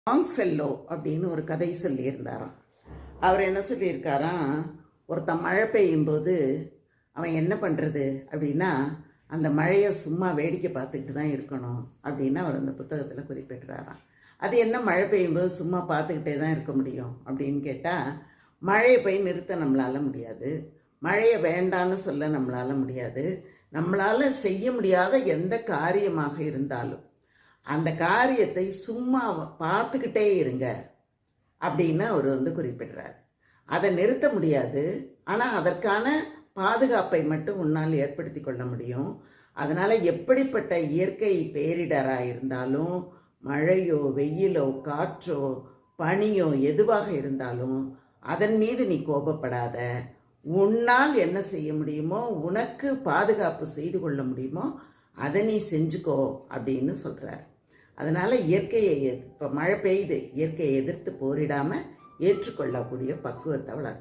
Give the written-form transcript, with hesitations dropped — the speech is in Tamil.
லாங்ஃபெல்லோ அப்படின்னு ஒரு கதை சொல்லியிருந்தாராம். அவர் என்ன சொல்லியிருக்காராம், ஒருத்தன் மழை பெய்யும்போது அவன் என்ன பண்ணுறது அப்படின்னா, அந்த மழையை சும்மா வேடிக்கை பார்த்துக்கிட்டு தான் இருக்கணும் அப்படின்னு அவர் அந்த புத்தகத்தில் குறிப்பிட்றாராம். அது என்ன மழை பெய்யும்போது சும்மா பார்த்துக்கிட்டே தான் இருக்க முடியும் அப்படின்னு கேட்டால், மழையை போய் நிறுத்த நம்மளால் முடியாது, மழையை வேண்டான்னு சொல்ல நம்மளால் முடியாது. நம்மளால் செய்ய முடியாத எந்த காரியமாக இருந்தாலும் அந்த காரியத்தை சும்மா பார்த்துக்கிட்டே இருங்க அப்படின்னு அவர் குறிப்பிடுறார். அதை நிறுத்த முடியாது, ஆனால் அதற்கான பாதுகாப்பை மட்டும் உன்னால் ஏற்படுத்தி கொள்ள முடியும். அதனால் எப்படிப்பட்ட இயற்கை பேரிடராக இருந்தாலும், மழையோ வெயிலோ காற்றோ பனியோ எதுவாக இருந்தாலும் அதன் மீது நீ கோபப்படாத. உன்னால் என்ன செய்ய முடியுமோ, உனக்கு பாதுகாப்பு செய்து கொள்ள முடியுமோ அதை நீ செஞ்சுக்கோ அப்படின்னு சொல்கிறார். அதனால் இயற்கையை இப்போ மழை பெய்யுது, இயற்கையை எதிர்த்து போரிடாமல் ஏற்றுக்கொள்ளக்கூடிய பக்குவத்தை வளர்த்து